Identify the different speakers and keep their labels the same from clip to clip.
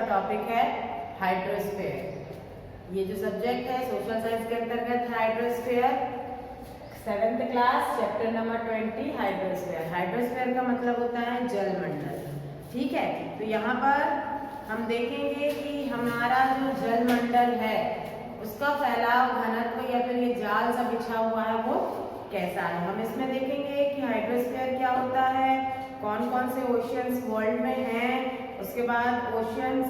Speaker 1: Topic है hydrosphere. ये जो सब्जेक्ट है सोशल साइंस के अंतर्गत है hydrosphere. 7th class chapter number 20 hydrosphere. Hydrosphere का मतलब होता है जलमंडल। ठीक है, तो यहाँ पर हम देखेंगे कि हमारा जो जलमंडल है उसका फैलाव, घनत्व या फिर ये जाल सा बिछा हुआ है वो कैसा है। हम इसमें देखेंगे कि हाइड्रोस्फीयर क्या होता है, कौन कौन से ओशियंस वर्ल्ड में हैं, उसके बाद oceans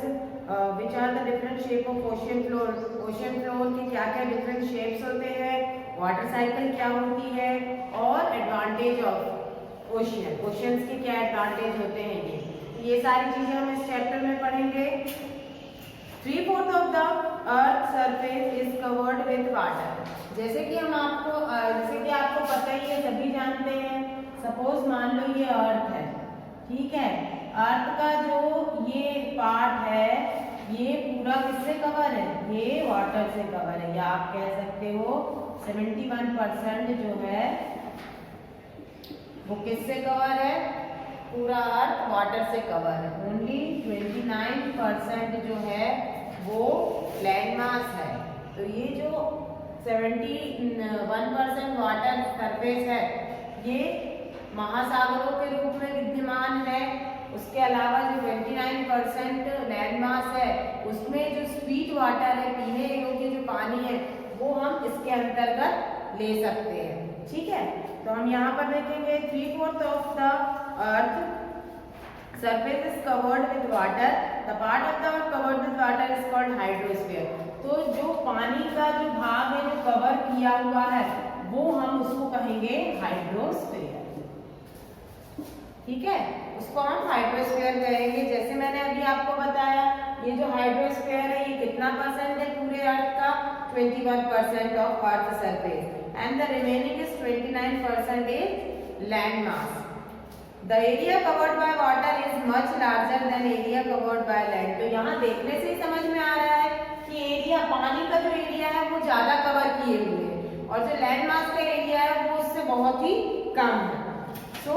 Speaker 1: which are the different shape of ocean floor, ocean floor के क्या क्या डिफरेंट शेप्स होते हैं, वाटर साइकिल क्या होती है और एडवांटेज ऑफ ओशियन, ओशियंस के क्या एडवांटेज होते हैं। ये सारी चीजें हम इस चैप्टर में पढ़ेंगे। 3/4 of the earth surface is covered with water. जैसे कि आपको पता ही है, सभी जानते हैं। सपोज मान लो ये अर्थ है, ठीक है, अर्थ का जो ये पार्ट है ये पूरा किससे कवर है, ये वाटर से कवर है, या आप कह सकते हो 71% जो है वो किससे कवर है, पूरा अर्थ वाटर से कवर है। ओनली 29% जो है वो लैंड मास है। तो ये जो 71% वाटर सरफेस है ये महासागरों के रूप में विद्यमान है। उसके अलावा जो 29% लैंड मास है उसमें जो स्वीट वाटर है, पीने योग्य जो पानी है, वो हम इसके अंतर्गत ले सकते हैं। ठीक है, तो हम यहाँ पर देखेंगे 3/4 of the earth surface is covered with water, the part of the earth covered with water is called hydrosphere. तो जो पानी का जो भाग है जो कवर किया हुआ है वो हम उसको कहेंगे हाइड्रोस्फीयर। ठीक है, उसको हम हाइड्रोस्फीयर कहेंगे। जैसे मैंने अभी आपको बताया, ये जो हाइड्रोस्फीयर है ये कितना परसेंट है पूरे अर्थ का, 21% of earth surface and the remaining is 29% is land mass. The area covered by water is much larger than area covered by land. तो यहाँ देखने से ही समझ में आ रहा है कि एरिया, पानी का जो एरिया है वो ज्यादा कवर किए हुए है और जो लैंड मास का एरिया है वो उससे बहुत ही कम है। So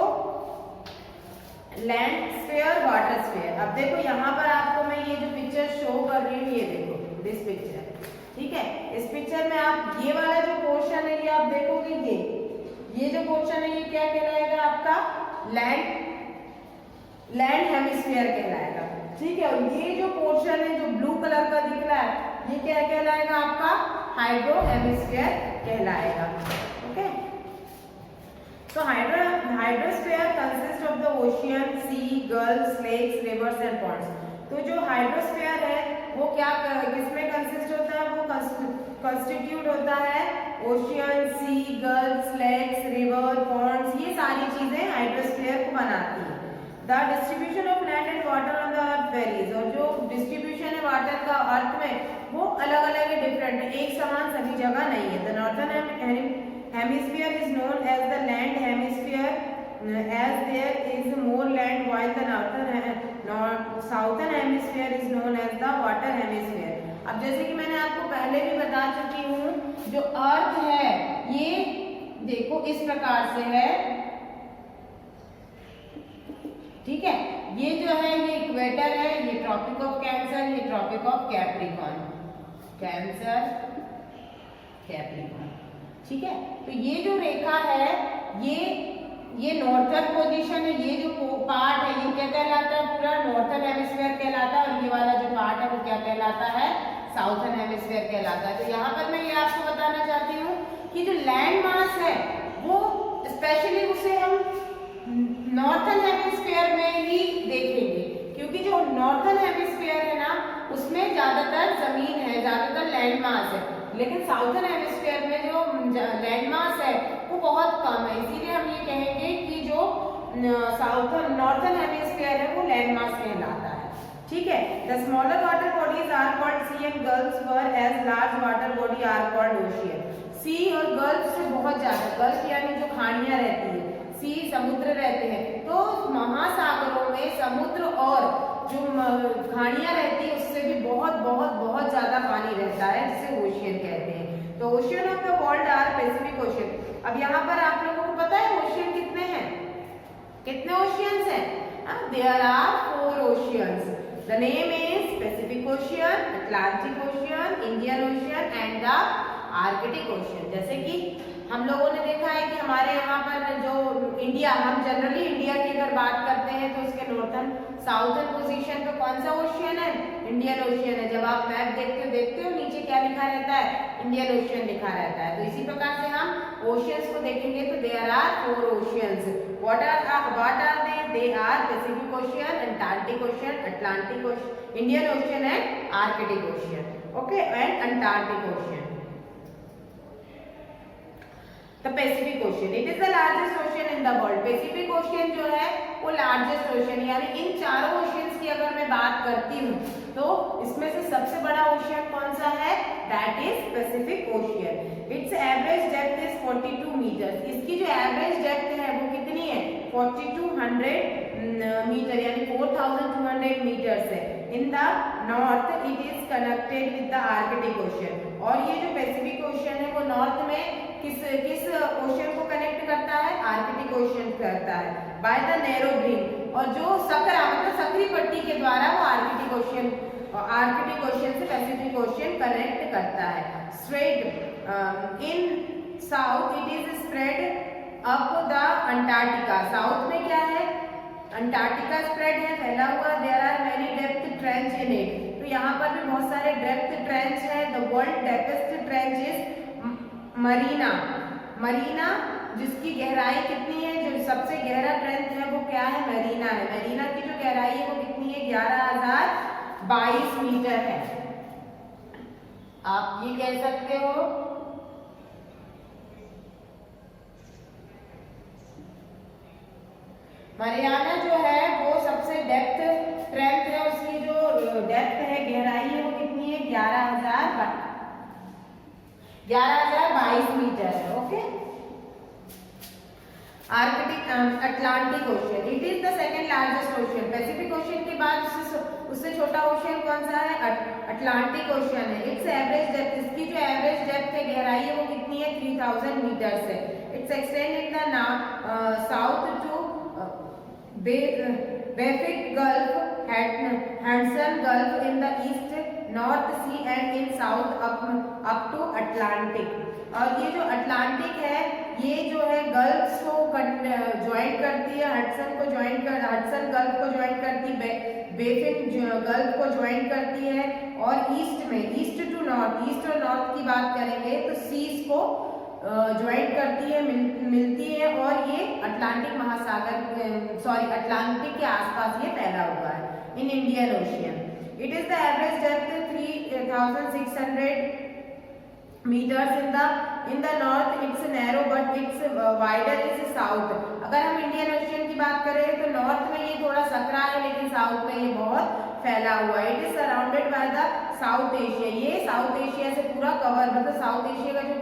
Speaker 1: land sphere, water sphere. अब देखो यहाँ पर आपको मैं ये जो पिक्चर शो कर रही हूँ, ये देखो दिस पिक्चर। ठीक है, इस पिक्चर में आप ये वाला जो पोर्शन है ये आप देखोगे, ये जो पोर्शन है ये क्या कहलाएगा आपका, लैंड हेमिस्फीयर कहलाएगा। ठीक है, और ये जो पोर्शन है जो ब्लू कलर का दिख रहा है ये क्या कहलाएगा आपका, हाइड्रो हेमिस्फीयर कहलाएगा। ओके, तो hydrosphere consist of the ocean, sea, gulfs, lakes, rivers and ponds. तो जो हाइड्रोस्फीयर है वो क्या किसमें कंसिस्ट होता है, वो कंस्टिट्यूट होता है ocean, sea, gulfs, lakes, river, Pond's, ये सारी चीजें हाइड्रोस्फीयर को बनाती है। The distribution of land and water on the earth varies. और जो डिस्ट्रीब्यूशन है वाटर का अर्थ में वो अलग अलग है, डिफरेंट है, एक समान सभी जगह नहीं है। The northern hemisphere is known as the land hemisphere as there is more land, while the southern hemisphere is known as the water hemisphere. अब जैसे कि मैंने आपको पहले भी बता चुकी हूँ, जो अर्थ है ये देखो इस प्रकार से है। ठीक है, ये जो है ये इक्वेटर है, ये ट्रॉपिक ऑफ कैंसर, ये Tropic of Capricorn, Cancer, Capricorn. ठीक है, तो ये जो रेखा है ये नॉर्थर्न पोजीशन है, ये जो पार्ट है ये क्या कहलाता है, पूरा नॉर्थर्न हेमिस्फीयर कहलाता है, और ये वाला जो पार्ट है वो क्या कहलाता है, साउथर्न हेमिस्फीयर कहलाता है। तो यहाँ पर मैं ये आपको बताना चाहती हूँ कि जो लैंड मास है वो स्पेशली उसे हम नॉर्थर्न हेमिस्फीयर में ही देखेंगे, क्योंकि जो नॉर्थर्न हेमिस्फीयर है ना उसमें ज्यादातर जमीन है, ज्यादातर लैंड मास है, लेकिन साउथर्न हेमिस्फीयर में जो लैंड मास है वो बहुत कम है। इसीलिए हम ये कहेंगे कि जो नॉर्थर्न हेमिस्फीयर है वो लैंड मास कहलाता है। ठीक है, the smaller water bodies are called sea and gulfs whereas large water body are called ocean. Sea और गल्फ से बहुत ज्यादा, गल्फ यानी जो खाड़ियां रहती है, सी समुद्र रहते हैं, तो महासागरों में समुद्र और जो खाड़ियां रहती है उससे भी बहुत बहुत बहुत ज्यादा पानी रहता है, जिसे ओशियन कहते हैं। तो ocean of the world are Pacific Ocean. अब यहाँ पर आप लोगों को पता है ओशियन कितने हैं, कितने ओशियंस हैं? There are 4 oceans. The name is ocean, Atlantic Ocean, Indian Ocean and the Arctic Ocean. जैसे कि हम लोगों ने देखा है कि हमारे यहाँ पर जो इंडिया, हम जनरली इंडिया की अगर बात करते हैं तो उसके नॉर्थन साउथर्न पोजीशन पे कौन सा ओशियन है? इंडियन ओशियन है। जब आप मैप देखते हो नीचे क्या लिखा रहता है? इंडियन ओशियन लिखा रहता है। तो इसी प्रकार से हम ओशियंस को देखेंगे तो there are 4 oceans. What are they? They are Pacific Ocean, Antarctic Ocean, Atlantic Ocean, Indian Ocean and Arctic Ocean. Okay, and Antarctic Ocean. The Pacific Ocean, it is the largest ocean in the world. Pacific Ocean जो है वो largest ocean, यानी इन चारों oceans की अगर मैं बात करती हूँ तो इसमें से सबसे बड़ा ocean कौन सा है? That is Pacific Ocean. Its average depth is 42 meters. इसकी जो average depth है वो कितनी है? 4200 मीटर, यानी 4200 मीटर्स है। In the north it is connected with the Arctic Ocean. और ये जो Pacific Ocean है वो नॉर्थ में किस ओशियन को कनेक्ट करता है? आर्कटिक ओशियन करता है बाय द नैरो रिंग। और जो सकरा मतलब सकरी पट्टी के द्वारा वो आर्कटिक ओशियन से पैसिफिक ओशियन कनेक्ट करता है। Strait in south it is spread up the Antarctica. South में क्या है? अंटार्कटिका स्प्रेड है, फैला हुआ। There are many depth trench in it. तो यहाँ पर भी बहुत सारे डेप्थ ट्रेंच है। The world deepest trench is Marina, जिसकी गहराई कितनी है? जो सबसे गहरा ट्रेंच है वो क्या है? मरीना है। मरीना की जो गहराई है वो कितनी है? 11,022 मीटर है। आप ये कह सकते हो मरियाना जो है वो सबसे डेप्थ ट्रेंच है, उसकी जो डेप्थ है, गहराई है वो कितनी है? 11,022 मीटर है। Okay, Arctic Atlantic ocean, it is the second largest ocean. Pacific ocean के बाद उससे छोटा ओशियन कौन सा है? अटलांटिक ओशियन है। इट्स एवरेज डेप्थ, इसकी जो एवरेज डेप्थ है, गहराई है वो कितनी है? 3000 मीटर्स है। It's extend in the south to Baffin gulf, Hudson gulf in the east, North Sea and in south up to Atlantic. और ये जो अटलांटिक है ये जो है गल्फ को ज्वाइन करती है, हडसन गल्फ को ज्वाइन करती है, बेफिक गल्फ को ज्वाइन करती है। और ईस्ट में, ईस्ट टू नॉर्थ, ईस्ट और नॉर्थ की बात करेंगे तो सीज को ज्वाइन करती है, मिलती है। और ये अटलांटिक अटलांटिक के आसपास ये फैला हुआ है in Indian ocean. It is the average depth 3600 meters in the north. It's narrow but it's wider is south. अगर हम इंडियन ओशियन की बात करें तो नॉर्थ में ये थोड़ा सकरा है, लेकिन साउथ में ये बहुत फैला हुआ है। It is surrounded by the south Asia. ये साउथ एशिया से पूरा कवर, मतलब साउथ एशिया का जो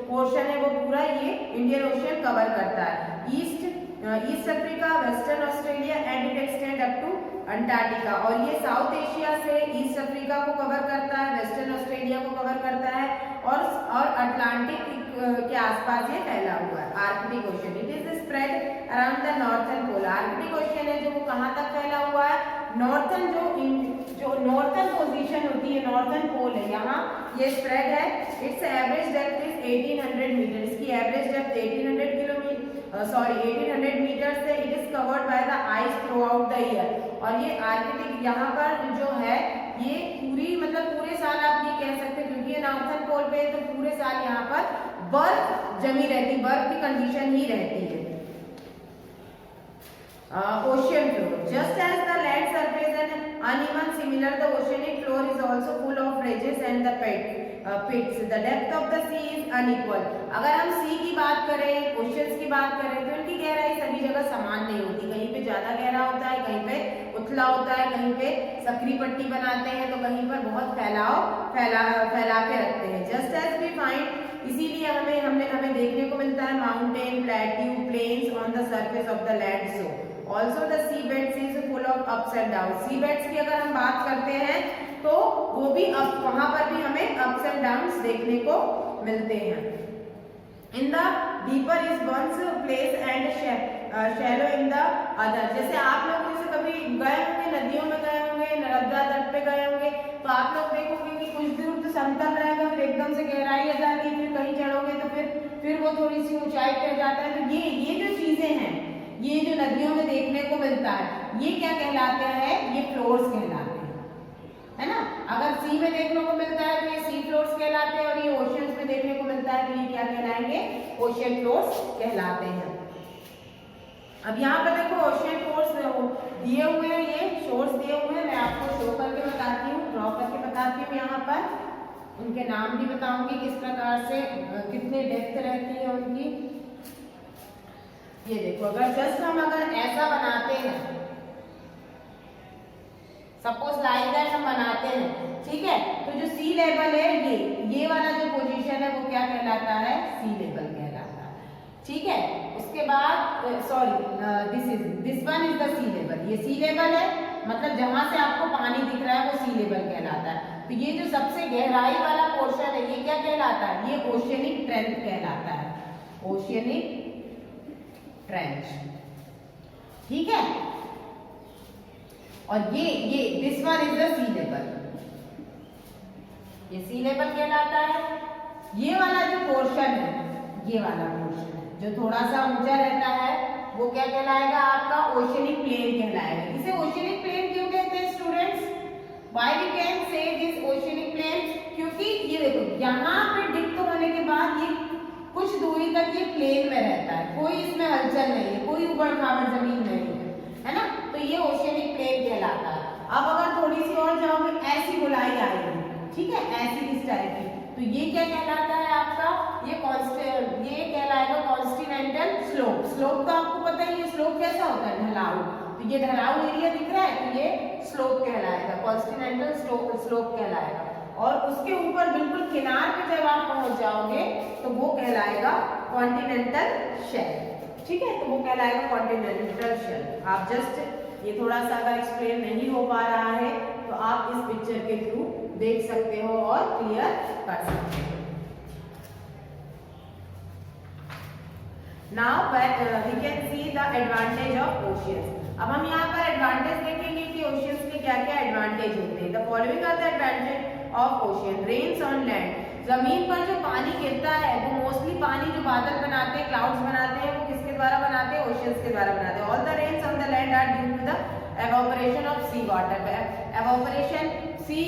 Speaker 1: पोर्शन है वो पूरा ये इंडियन ओशियन कवर करता है। East Africa, Western Australia and it extend up to Antarctica. और ये साउथ एशिया से ईस्ट अफ्रीका को कवर करता है, वेस्टर्न ऑस्ट्रेलिया को कवर करता है और अटलांटिक के आसपास ये फैला हुआ है। Arctic Ocean, it is spread around the northern pole. Arctic Ocean है जो वो कहाँ तक फैला हुआ है? नॉर्थर्न जो नॉर्थर्न पोजीशन होती है, नॉर्थर्न पोल है, यहाँ ये स्प्रेड है। Its average depth is 1800 metre. इसकी एवरेज डेप्थ 1800 मीटर से। It is covered by the ice throughout the year. और ये आर्कटिक यहाँ पर जो है ये पूरे साल आप ये कह सकते हैं, क्योंकि ये नॉर्थर्न पोल पे है तो पूरे साल यहाँ पर बर्फ जमी रहती, बर्फ की कंडीशन ही रहती है। Ocean floor, just as the land surface and uneven, similar the oceanic floor is also full of ridges and the pits. The depth of the sea is unequal. अगर हम sea की बात करें, oceans की बात करें तो इनकी गहराई सभी जगह समान नहीं होती। कहीं पे ज्यादा गहरा होता है, कहीं पे उथला होता है, कहीं पे सकरी पट्टी बनाते हैं तो कहीं पर बहुत फैला के रखते हैं। Just as we find, इसीलिए हमें देखने को मिलता है mountain, plateau, plains on the surface of the land. So also the sea beds is full of ups and down. Sea beds की अगर हम बात करते हैं तो वो भी वहां पर भी हमें अप्स एंड डाउन्स देखने को मिलते हैं। In the deeper is ones place and shallow in the other. जैसे आप लोग जैसे कभी गए होंगे, नदियों में गए होंगे, नर्मदा तट पे गए होंगे, तो तो आप लोग देखोगे कि कुछ दूर तो समतल रहेगा, फिर एकदम से गहराई आ जाती है, फिर कहीं चढ़ोगे तो फिर वो थोड़ी सी ऊंचाई पे जाता है। तो ये जो चीजें हैं, ये जो नदियों में देखने को मिलता है, ये क्या कहलाते हैं? ये फ्लोर्स कहलाते हैं, है ना। अगर सी में देखने को मिलता है तो ये सी फ्लोर्स कहलाते हैं, और ये ओशियंस में देखने को मिलता है तो ये क्या कहलाएंगे? ओशियन फ्लोर्स कहलाते हैं। अब यहाँ पर देखो ओशियन फ्लोर्स दिए हुए हैं, ये शोर्स दिए हुए हैं, मैं आपको शो करके बताती हूँ, ड्रॉ करके बताती हूँ। यहाँ पर उनके नाम भी बताऊंगी किस प्रकार से कितने डेप्थ रहती है उनकी। ये देखो, अगर जस्ट हम अगर ऐसा बनाते हैं, सपोज लाइक दैट हम बनाते हैं, ठीक है, तो जो सी लेवल है, ये वाला जो पोजीशन है वो क्या कहलाता है? सी लेवल कहलाता है, ठीक है। उसके बाद this one is the sea level, ये सी लेवल है, मतलब जहां से आपको पानी दिख रहा है वो सी लेवल कहलाता है। तो ये जो सबसे गहराई वाला पोर्शन है ये क्या कहलाता है? ये ओशियनिक ट्रेंच कहलाता है, ओशियनिक ट्रेंच, ठीक है। और ये this one is the sea level, ये सी लेवल कहलाता है। ये वाला जो पोर्शन है, ये वाला पोर्शन है जो थोड़ा सा ऊंचा रहता है, वो क्या कहलाएगा? आपका ओशियनिक प्लेन कहलाएगा। इसे ओशियनिक प्लेन क्यों कहते हैं students? Why we can say this oceanic plain? क्योंकि ये देखो, यहाँ पे डिप्थ होने के बाद ये कुछ दूरी तक ये प्लेन में रहता है, कोई इसमें हलचल नहीं है, कोई उबड़ खाबड़ जमीन नहीं है ना, तो ये ओशियनिक प्लेन कहलाता है। अब अगर थोड़ी सी और जाओगे, ऐसी गोलाई आएगी, ठीक है, ऐसी इस टाइप की, तो ये क्या कहलाता है आपका? ये कहलाएगा कॉन्टिनेंटल स्लोप। स्लोप तो आपको पता ही है, स्लोप कैसा होता है? ढलाऊ। तो ये ढलाऊ एरिया दिख रहा है, तो ये स्लोप कहलाएगा, कॉन्टिनेंटल स्लोप कहलाएगा। और उसके ऊपर बिल्कुल किनार पे जब आप पहुंच जाओगे तो वो कहलाएगा कॉन्टिनेंटल शेल्फ, ठीक है, तो वो कहलाएगा कॉन्टिनेंटल शेल्फ। आप जस्ट ये थोड़ा सा अगर एक्सप्लेन नहीं हो पा रहा है तो आप इस पिक्चर के थ्रू देख सकते हो और क्लियर कर सकते हो। Now we can see the advantage of oceans. अब हम यहाँ पर एडवांटेज देखेंगे कि ओशियंस के क्या क्या एडवांटेज होते हैं। The following are the advantage of ocean. Rains on land. जमीन पर जो पानी गिरता है वो मोस्टली पानी जो बादल बनाते हैं, क्लाउड्स बनाते हैं, वो किसके द्वारा बनाते हैं? ओशियंस के द्वारा बनाते हैं। All the rains on the land are due to the evaporation of sea water. Evaporation सी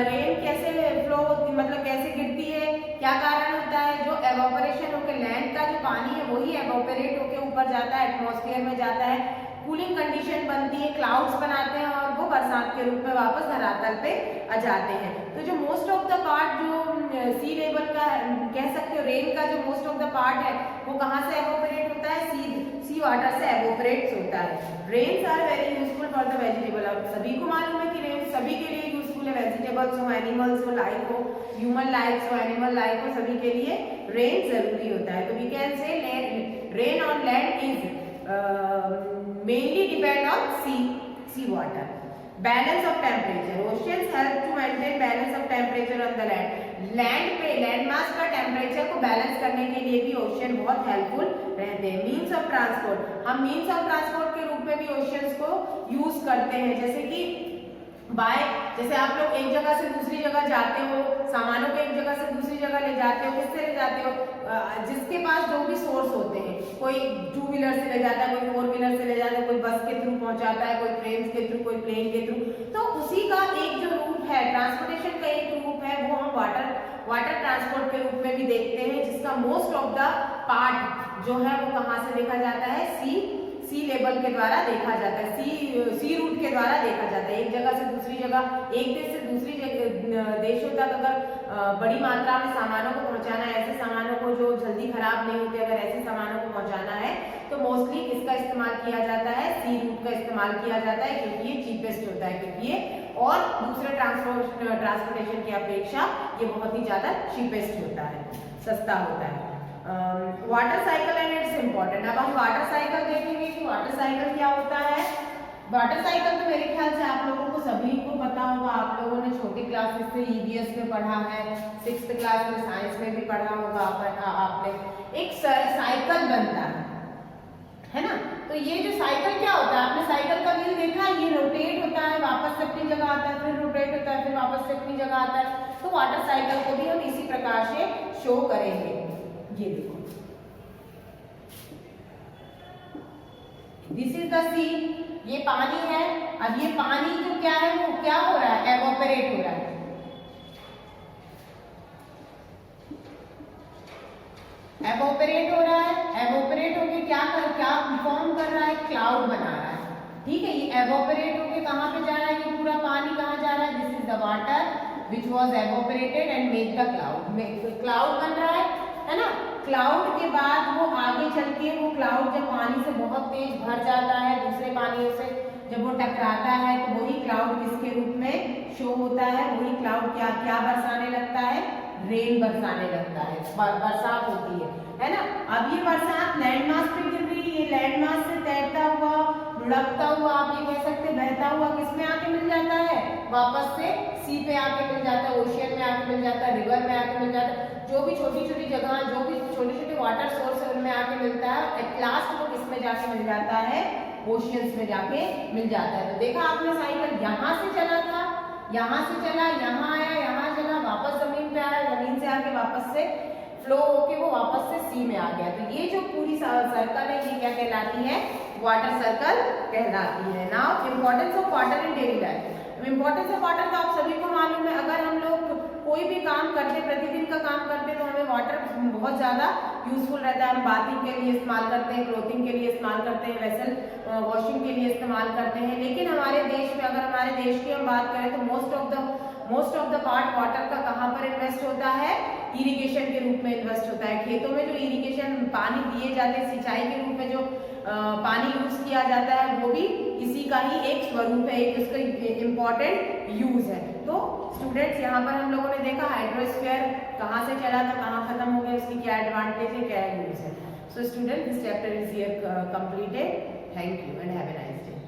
Speaker 1: रेन कैसे फ्लो होती, मतलब कैसे गिरती है, क्या कारण होता है? जो एवोपरेशन होकर लैंड का जो पानी है वही एवोपरेट होकर ऊपर जाता है, एटमॉस्फेयर में जाता है, कूलिंग कंडीशन बनती है, क्लाउड्स बनाते हैं और वो बरसात के रूप में वापस धरातल पे आ जाते हैं। तो जो मोस्ट ऑफ द पार्ट जो सी लेवल का कह सकते हो, रेन का जो मोस्ट ऑफ द पार्ट है वो कहाँ से एवोपरेट होता है? सी वाटर से एवोपरेट होता है। Rains are very useful for the vegetable. अब सभी को मालूम है कि रेन सभी के लिए यूजफुल है, वेजिटेबल्स हो, एनिमल्स हो, लाइफ हो, ह्यूमन लाइफ हो, एनिमल लाइफ हो, सभी के लिए रेन जरूरी होता है। तो we can say rain on land is mainly depend on sea water. Balance of temperature. Oceans help to maintain balance of temperature on the land. Land पे लैंड मास का टेम्परेचर को बैलेंस करने के लिए भी ओशियन बहुत helpful रहते हैं। मीन्स ऑफ ट्रांसपोर्ट, हम मीन्स ऑफ ट्रांसपोर्ट के रूप में भी ओशियंस को यूज करते हैं, जैसे कि जैसे आप लोग एक जगह से दूसरी जगह जाते हो, सामानों को एक जगह से दूसरी जगह ले जाते हो, किससे ले जाते हो? जिसके पास जो भी सोर्स होते हैं, कोई 2 व्हीलर से ले जाता है, कोई 4 व्हीलर से ले जाता है, कोई बस के थ्रू पहुंचाता है, कोई ट्रेन के थ्रू, कोई प्लेन के थ्रू। तो उसी का एक जो रूट है, ट्रांसपोर्टेशन का एक रूप है, वो हम वाटर ट्रांसपोर्ट के रूप में भी देखते हैं, जिसका मोस्ट ऑफ द पार्ट जो है वो कहाँ से देखा जाता है? सी लेवल के द्वारा देखा जाता है, सी रूट के द्वारा देखा जाता है। एक जगह से दूसरी जगह, एक देश से दूसरी देशों तक अगर बड़ी मात्रा में सामानों को पहुंचाना है, ऐसे सामानों को जो जल्दी खराब नहीं होते, अगर ऐसे सामानों को पहुंचाना है तो मोस्टली किसका इस्तेमाल किया जाता है? सी रूट का इस्तेमाल किया जाता है, क्योंकि ये चीपेस्ट होता है, क्योंकि ये और दूसरे ट्रांसपोर्टेशन की अपेक्षा ये बहुत ही ज्यादा चीपेस्ट होता है, सस्ता होता है। Water cycle and it's important. अब हम वाटर साइकिल देखेंगे कि वाटर साइकिल क्या होता है। वाटर साइकिल तो मेरे ख्याल से आप लोगों को सभी को पता होगा, आप लोगों ने छोटी क्लासेस से ईवीएस में पढ़ा है, 6th क्लास में साइंस में भी पढ़ा होगा आपने। एक साइकिल बनता है ना, तो तो ये जो साइकिल क्या होता है, आपने साइकिल का व्हील देखा, ये रोटेट होता है, वापस से अपनी जगह आता है, फिर रोटेट होता है, फिर वापस से अपनी जगह आता है। तो वाटर साइकिल को भी हम इसी प्रकार से शो करेंगे। ये देखो, दिस इज द सी, ये पानी है। अब ये पानी जो क्या है वो क्या हो रहा है, एवोपरेट हो रहा है। एवोपरेट हो रहा है, एवोपरेट होके क्या फॉर्म कर रहा है, क्लाउड बना रहा है। ठीक है, ये एवोपरेट होके कहाँ पे जा रहा है, ये पूरा पानी कहाँ जा रहा है, this is the water which was evaporated and make the cloud. Cloud बन रहा है ना। क्लाउड के बाद वो आगे चल के वो क्लाउड जब पानी से बहुत तेज भर जाता है, दूसरे पानियों से जब वो टकराता है, तो वही क्लाउड किसके रूप में शो होता है, वही क्लाउड क्या क्या बरसाने लगता है, रेन बरसाने लगता है, बरसात होती है ना। अब ये बरसात लैंड मास पे गिर रही है, ये लैंड मास से तैरता हुआ, लुढ़कता हुआ, आप ये कह सकते हैं बहता हुआ किसमें आके मिल जाता है, वापस से सी पे आके मिल जाता है, ओशियन में आके मिल जाता है, रिवर में आके मिल जाता है। जो भी छोटी छोटी जगह, जो भी छोटे छोटे वाटर सोर्स है उनमें आके मिलता है। एट लास्ट वो किसमें जाके मिल जाता है, ओशियंस में जाके मिल जाता है। तो देखा आपने साइकिल यहाँ से चला था, यहाँ से चला, यहाँ आया, यहाँ चला, वापस जमीन पे आया, जमीन से आके वापस से फ्लो होके वो वापस से सी में आ गया। तो ये जो पूरी सर्कल है ये क्या कहलाती है, वाटर सर्कल कहलाती है। Now importance of water in daily life. Importance of water तो आप सभी को मालूम है। अगर हम लोग कोई भी काम करते, प्रतिदिन का काम करते, तो हमें वाटर बहुत ज़्यादा यूजफुल रहता है। हम बाथिंग के लिए इस्तेमाल करते हैं, क्लोथिंग के लिए इस्तेमाल करते हैं, वेसल वॉशिंग के लिए इस्तेमाल करते हैं। लेकिन हमारे देश में, अगर हमारे देश की हम बात करें, तो most of the part water का कहाँ पर इन्वेस्ट होता है, इरिगेशन के रूप में इन्वेस्ट होता है। खेतों में जो इरिगेशन पानी दिए जाते हैं, सिंचाई के रूप में जो पानी यूज किया जाता है, वो भी इसी का ही एक स्वरूप है, एक उसका इम्पॉर्टेंट यूज है। तो स्टूडेंट्स, यहाँ पर हम लोगों ने देखा हाइड्रोस्फीयर कहाँ से चला था, कहाँ खत्म हो गया, उसकी क्या एडवांटेज है, क्या यूज है। So student, this chapter is here completed. Thank you and have a nice day.